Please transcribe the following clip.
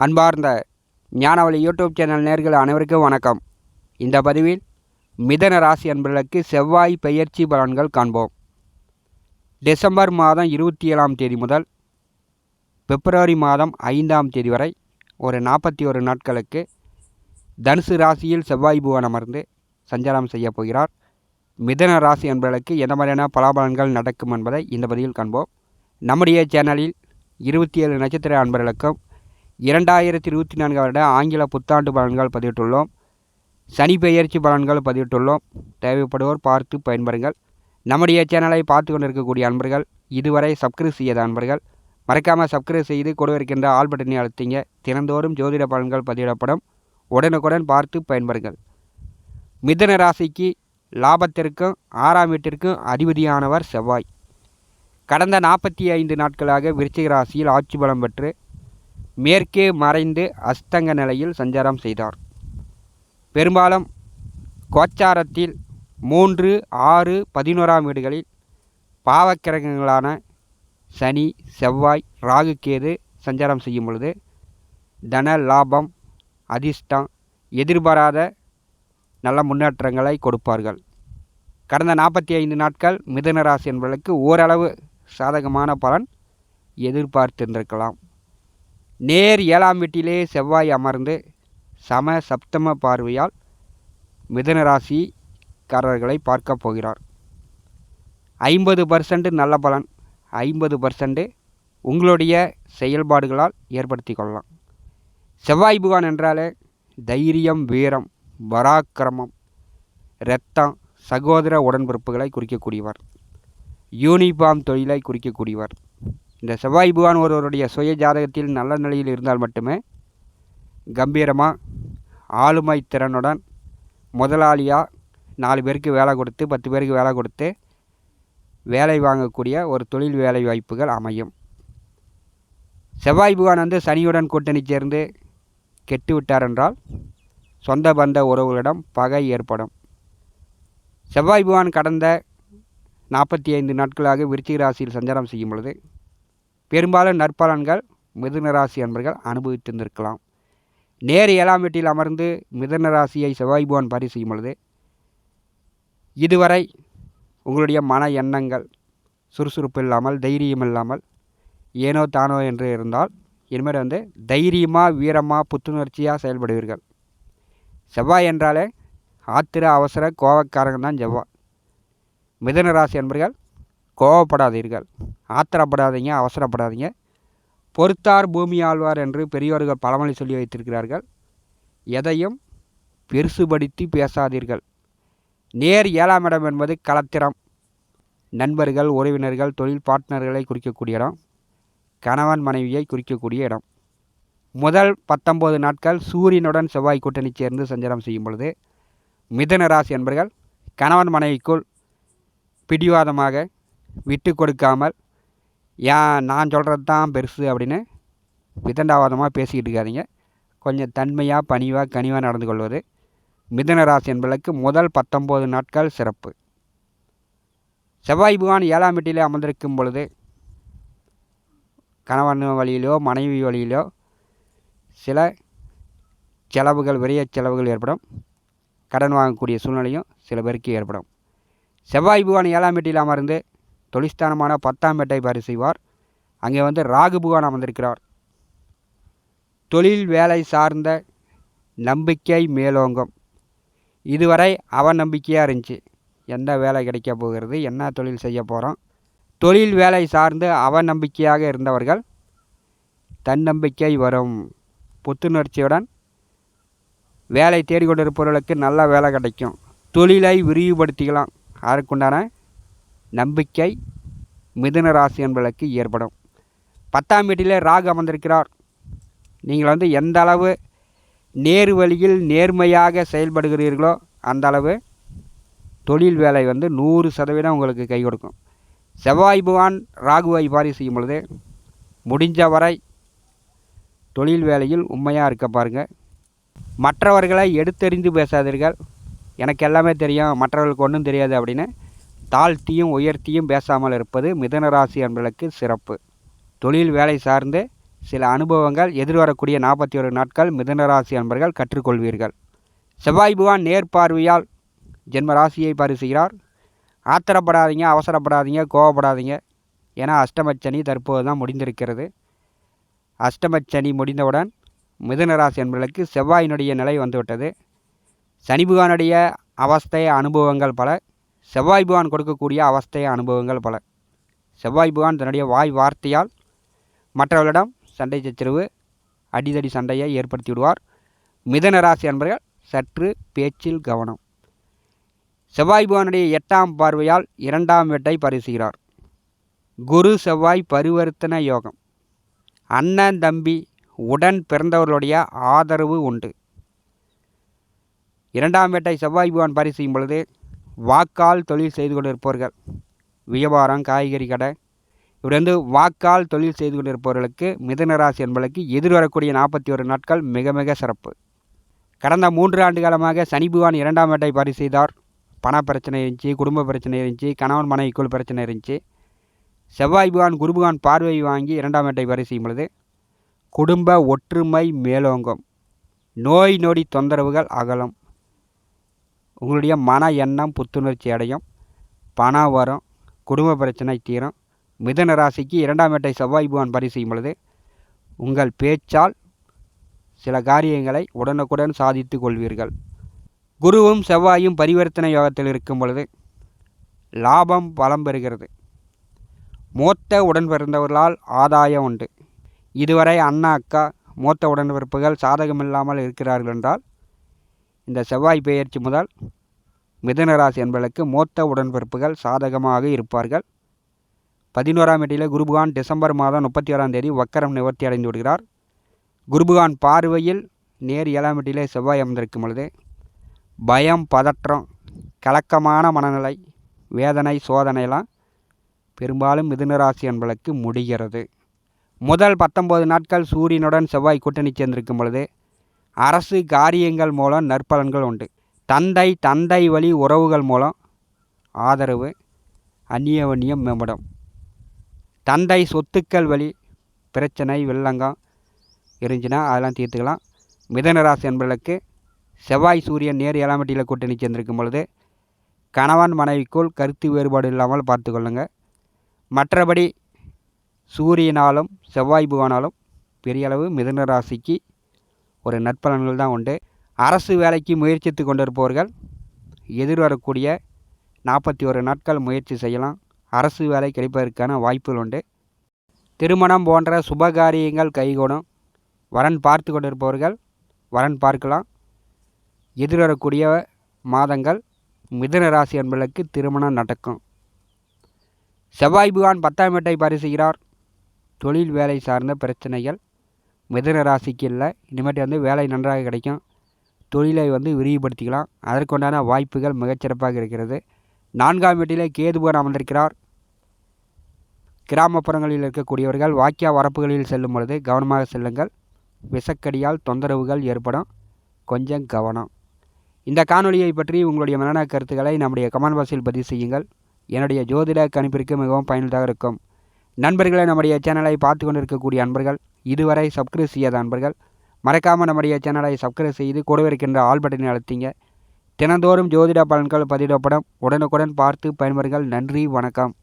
அன்பார்ந்த ஞானவழி YouTube channel நேயர்கள் அனைவருக்கும் வணக்கம். இந்த பதிவில் மிதன ராசி அன்பர்களுக்கு செவ்வாய் பெயர்ச்சி பலன்கள் காண்போம். டிசம்பர் மாதம் 27ஆம் தேதி முதல் பிப்ரவரி மாதம் 5ஆம் தேதி வரை ஒரு 41 நாட்களுக்கு தனுசு ராசியில் செவ்வாய் புவன் அமர்ந்து சஞ்சாரம் செய்ய போகிறார். மிதன ராசி அன்பர்களுக்கு எந்த மாதிரியான பலாபலன்கள் நடக்கும் என்பதை இந்த பதிவில் காண்போம். நம்முடைய சேனலில் 27 நட்சத்திர அன்பர்களுக்கும் 2024 வருட ஆங்கில புத்தாண்டு பலன்கள் பதிவிட்டுள்ளோம். சனி பெயர்ச்சி பலன்கள் பதிவிட்டுள்ளோம். தேவைப்படுவோர் பார்த்து பயன்பெறுங்கள். நம்முடைய சேனலை பார்த்து கொண்டிருக்கக்கூடிய அன்பர்கள், இதுவரை சப்ஸ்கிரைப் செய்யாத அன்பர்கள் மறக்காமல் சப்ஸ்கிரைப் செய்து கூட இருக்கின்ற ஆல் பட்டனை அழுத்திங்க. தினந்தோறும் ஜோதிட பலன்கள் பதிவிடப்படும். உடனுக்குடன் பார்த்து பயன்பெறுங்கள். மிதுன ராசிக்கு லாபத்திற்கும் 6ஆம் வீட்டிற்கும் அதிபதியானவர் செவ்வாய். கடந்த 45 நாட்களாக விருச்சிக ராசியில் ஆட்சி பலம் பெற்று மேற்கே மறைந்து அஸ்தங்க நிலையில் சஞ்சாரம் செய்தார். பெரும்பாலும் கோச்சாரத்தில் 3, 6, 11ஆம் வீடுகளில் பாவக்கிரகங்களான சனி, செவ்வாய், ராகு, கேது சஞ்சாரம் செய்யும் பொழுது தன லாபம், அதிர்ஷ்டம், எதிர்பாராத நல்ல முன்னேற்றங்களை கொடுப்பார்கள். கடந்த 45 நாட்கள் மிதுன ராசி என்பவர்களுக்கு ஓரளவு சாதகமான பலன் எதிர்பார்த்திருந்திருக்கலாம். நேர் 7ஆம் வீட்டிலே செவ்வாய் அமர்ந்து சம சப்தம பார்வையால் மிதுன ராசிக்காரர்களை பார்க்க போகிறார். 50% நல்ல பலன், 50% உங்களுடைய செயல்பாடுகளால் ஏற்படுத்தி கொள்ளலாம். செவ்வாய் புகான் என்றாலே தைரியம், வீரம், பராக்கிரமம், இரத்தம், சகோதர உடன்பிறப்புகளை குறிக்கக்கூடியவர். யூனிஃபார்ம் தொழிலை குறிக்கக்கூடியவர். இந்த செவ்வாய் புகான் ஒருவருடைய சுய ஜாதகத்தில் நல்ல நிலையில் இருந்தால் மட்டுமே கம்பீரமாக, ஆளுமை திறனுடன், முதலாளியாக 4 பேருக்கு வேலை கொடுத்து 10 பேருக்கு வேலை கொடுத்து வேலை வாங்கக்கூடிய ஒரு தொழில் வேலை வாய்ப்புகள் அமையும். செவ்வாய் புகான் சனியுடன் கூட்டணி சேர்ந்து கெட்டு விட்டார் என்றால் சொந்த பந்த உறவுகளிடம் பகை ஏற்படும். செவ்வாய் புகான் கடந்த 45 நாட்களாக விருச்சிக ராசியில் சஞ்சாரம் செய்யும் பொழுது பெரும்பாலும் நற்பலன்கள் மிதுன ராசி அன்பர்கள் அனுபவித்திருந்திருக்கலாம். நேர் 7ஆம் வீட்டில் அமர்ந்து மிதுன ராசியை செவ்வாய் புகான் பரி செய்யும் பொழுது இதுவரை உங்களுடைய மன எண்ணங்கள் சுறுசுறுப்பு இல்லாமல், தைரியம் இல்லாமல், ஏனோ தானோ என்று இருந்தால் இனிமேல் தைரியமாக, வீரமாக, புத்துணர்ச்சியாக செயல்படுவீர்கள். செவ்வாய் என்றாலே ஆத்திர அவசர கோபக்காரங்க தான் செவ்வாய். மிதுன ராசி அன்பர்கள் கோபப்படாதீர்கள், ஆத்திரப்படாதீங்க, அவசரப்படாதீங்க. பொறுத்தார் பூமி ஆழ்வார் என்று பெரியோர்கள் பழமொழி சொல்லி வைத்திருக்கிறார்கள். எதையும் பெருசுபடுத்தி பேசாதீர்கள். நேர் 7ஆம் இடம் என்பது களத்திரம், நண்பர்கள், உறவினர்கள், தொழில் பார்ட்னர்களை குறிக்கக்கூடிய இடம், கணவன் மனைவியை குறிக்கக்கூடிய இடம். முதல் 19 நாட்கள் சூரியனுடன் செவ்வாய் கூட்டணி சேர்ந்து சஞ்சாரம் செய்யும் பொழுது மிதுன ராசி அன்பர்கள் கணவன் மனைவிக்குள் பிடிவாதமாக விட்டு கொடுக்காமல், ஏன் நான் சொல்கிறது தான் பெருசு அப்படின்னு விதண்டாவாதமாக பேசிக்கிட்டு இருக்காதீங்க. கொஞ்சம் தன்மையாக, பணிவாக, கனிவாக நடந்து கொள்வது மிதுன ராசி என்பதற்கு முதல் 19 நாட்கள் சிறப்பு. செவ்வாய் புகான் 7ஆம் வீட்டிலே அமர்ந்திருக்கும் பொழுது கணவன் வழியிலோ மனைவி வழியிலோ சில செலவுகள், விரைய செலவுகள் ஏற்படும். கடன் வாங்கக்கூடிய சூழ்நிலையும் சில பேருக்கு ஏற்படும். செவ்வாய் புகான் 7ஆம் வீட்டில் அமர்ந்து தொழிற்ஸ்தானமான 10ஆம் வீட்டை பரி செய்வார். அங்கே ராகு புகான் அமர்ந்திருக்கிறார். தொழில் வேலை சார்ந்த நம்பிக்கை மேலோங்கும். இதுவரை அவநம்பிக்கையாக இருந்துச்சு. எந்த வேலை கிடைக்க போகிறது, என்ன தொழில் செய்ய போகிறோம், தொழில் வேலை சார்ந்து அவநம்பிக்கையாக இருந்தவர்கள் தன்னம்பிக்கை வரும். புத்துணர்ச்சியுடன் வேலை தேடிக்கொண்டிருப்பவர்களுக்கு நல்ல வேலை கிடைக்கும். தொழிலை விரிவுபடுத்திக்கலாம். அதற்குண்டான நம்பிக்கை மிதுன ராசி என்பதற்கு ஏற்படும். 10ஆம் வீட்டிலே ராகு அமர்ந்திருக்கிறார். நீங்கள் எந்த அளவு நேர் வழியில் நேர்மையாக செயல்படுகிறீர்களோ அந்த அளவு தொழில் வேலை 100% உங்களுக்கு கை கொடுக்கும். செவ்வாய் புகான் ராகுவை பாரி செய்யும் பொழுது முடிஞ்ச வரை தொழில் வேலையில் உண்மையாக இருக்க பாருங்கள். மற்றவர்களை எடுத்தெறிந்து பேசாதீர்கள். எனக்கு எல்லாமே தெரியும், மற்றவர்களுக்கு ஒன்றும் தெரியாது அப்படின்னு தாழ்த்தியும் உயர்த்தியும் பேசாமல் இருப்பது மிதுன ராசி அன்பர்களுக்கு சிறப்பு. தொழில் வேலை சார்ந்து சில அனுபவங்கள் எதிர்வரக்கூடிய 41 நாட்கள் மிதுன ராசி அன்பர்கள் கற்றுக்கொள்வீர்கள். செவ்வாய் பகவான் நேர்பார்வையால் ஜென்ம ராசியை பரிசுகிறார். ஆத்திரப்படாதீங்க, அவசரப்படாதீங்க, கோவப்படாதீங்க. ஏன்னா அஷ்டமச்சனி தற்போது தான் முடிந்திருக்கிறது. அஷ்டமச்சனி முடிந்தவுடன் மிதுன ராசி அன்பர்களுக்கு செவ்வாயினுடைய நிலை வந்துவிட்டது. சனி பகவானுடைய அவஸ்தை அனுபவங்கள் பல, செவ்வாய் பகவான் கொடுக்கக்கூடிய அவஸ்தை அனுபவங்கள் பல. செவ்வாய் பகவான் தன்னுடைய வாய் வார்த்தையால் மற்றவர்களிடம் சண்டை சச்சரவு, அடிதடி சண்டையை ஏற்படுத்தி விடுவார். மிதுன ராசி அன்பர்கள் சற்று பேச்சில் கவனம். செவ்வாய் பகவானுடைய 8ஆம் பார்வையால் 2ஆம் வீட்டை பரிசுகிறார். குரு செவ்வாய் பரிவர்த்தன யோகம். அண்ணன் தம்பி உடன் பிறந்தவர்களுடைய ஆதரவு உண்டு. 2ஆம் வீட்டை செவ்வாய் பகவான் பரிசும் பொழுது வாக்கால் தொழில் செய்து கொண்டிருப்பவர்கள், வியாபாரம், காய்கறி கடை, இப்படி வாக்கால் தொழில் செய்து கொண்டிருப்பவர்களுக்கு மிதுன ராசி என்பதற்கு எதிர்வரக்கூடிய 41 நாட்கள் மிக மிக சிறப்பு. கடந்த 3 ஆண்டு காலமாக சனி பகவான் 2ஆம் வீட்டை பரிசெய்தார். பண பிரச்சனை இருந்துச்சு, குடும்ப பிரச்சனை இருந்துச்சு, கணவன் மனைவிக்குள் பிரச்சனை இருந்துச்சு. செவ்வாய் பகவான் குரு பகவான் பார்வை வாங்கி 2ஆம் வீட்டை பரிசெய்யும் பொழுது குடும்ப ஒற்றுமை மேலோங்கும், நோய் நொடி தொந்தரவுகள் அகலும், உங்களுடைய மன எண்ணம் புத்துணர்ச்சி அடையும், பணம் வரும், குடும்ப பிரச்சனை தீரும். மிதுன ராசிக்கு 2ஆம் வீட்டை செவ்வாய் பகவான் பரிசெய்யும் பொழுது உங்கள் பேச்சால் சில காரியங்களை உடனுக்குடன் சாதித்து கொள்வீர்கள். குருவும் செவ்வாயும் பரிவர்த்தனை யோகத்தில் இருக்கும் பொழுது லாபம் பலம் பெறுகிறது. மூத்த உடன் பிறந்தவர்களால் ஆதாயம் உண்டு. இதுவரை அண்ணா அக்கா மூத்த உடன்பிறப்புகள் சாதகமில்லாமல் இருக்கிறார்கள் என்றால் இந்த செவ்வாய் பெயர்ச்சி முதல் மிதுன ராசி என்பதற்கு மூத்த உடன்பிறப்புகள் சாதகமாக இருப்பார்கள். 11ஆம் வீட்டிலே குருபகவான் டிசம்பர் மாதம் 31ஆம் தேதி வக்கரம் நிவர்த்தி அடைந்து விடுகிறார். குருபகவான் பார்வையில் நேர் 7ஆம் வீட்டிலே செவ்வாய் அமர்ந்திருக்கும் பொழுது பயம், பதற்றம், கலக்கமான மனநிலை, வேதனை, சோதனையெல்லாம் பெரும்பாலும் மிதுன ராசி என்பதற்கு முடிகிறது. முதல் 19 நாட்கள் சூரியனுடன் செவ்வாய் கூட்டணி சேர்ந்திருக்கும் பொழுது அரசு காரியங்கள் மூலம் நற்பலன்கள் உண்டு. தந்தை வழி உறவுகள் மூலம் ஆதரவு, அந்நியவன்னியம் மேம்படும். தந்தை சொத்துக்கள் வழி பிரச்சனை, வெள்ளங்கம் இருந்துச்சுன்னா அதெல்லாம் தீர்த்துக்கலாம். மிதுன ராசி என்பதற்கு செவ்வாய் சூரியன் நேர் 7ஆம் வீட்டில் கூட்டணி சேர்ந்திருக்கும் பொழுது கணவன் மனைவிக்குள் கருத்து வேறுபாடு இல்லாமல் பார்த்து கொள்ளுங்கள். மற்றபடி சூரியனாலும் செவ்வாய் பகவானாலும் பெரிய அளவு மிதுன ராசிக்கு ஒரு நற்பலன்கள் தான் உண்டு. அரசு வேலைக்கு முயற்சித்து கொண்டிருப்பவர்கள் எதிர்வரக்கூடிய 41 நாட்கள் முயற்சி செய்யலாம். அரசு வேலை கிடைப்பதற்கான வாய்ப்புகள் உண்டு. திருமணம் போன்ற சுபகாரியங்கள் கைகூடும். வரன் பார்த்து கொண்டிருப்பவர்கள் வரன் பார்க்கலாம். எதிர்வரக்கூடிய மாதங்கள் மிதுன ராசி என்பதற்கு திருமணம் நடக்கும். செவ்வாய் பகவான் 10ஆம் வீட்டை பரிசுகிறார். தொழில் வேலை சார்ந்த பிரச்சனைகள் மிதுன ராசிக்கு இல்லை. இனிமேட்டு வேலை நன்றாக கிடைக்கும். தொழிலை விரிவுபடுத்திக்கலாம். அதற்குண்டான வாய்ப்புகள் மிகச்சிறப்பாக இருக்கிறது. 4ஆம் வீட்டிலே கேது பகவான் அமர்ந்திருக்கிறார். கிராமப்புறங்களில் இருக்கக்கூடியவர்கள் வாக்கியா வரப்புகளில் செல்லும் பொழுது கவனமாக செல்லுங்கள். விஷக்கடியால் தொந்தரவுகள் ஏற்படும், கொஞ்சம் கவனம். இந்த காணொலியை பற்றி உங்களுடைய மனநல கருத்துக்களை நம்முடைய கமெண்ட் பாக்ஸில் பதிவு செய்யுங்கள். என்னுடைய ஜோதிட கணிப்பிற்கு மிகவும் பயனுள்ளதாக இருக்கும். நண்பர்களை நம்முடைய சேனலை பார்த்து கொண்டிருக்கக்கூடிய அன்பர்கள், இதுவரை சப்ஸ்கிரைப் செய்யாத அன்பர்கள் மறக்காமல் நம்முடைய சேனலை சப்ஸ்கிரைப் செய்து கூடவே இருக்கின்ற ஆல் பட்டனை அழுத்திங்க. தினந்தோறும் ஜோதிட பலன்கள் பதிவிடப்படும். உடனுக்குடன் பார்த்து பயன்பெறுங்கள். நன்றி, வணக்கம்.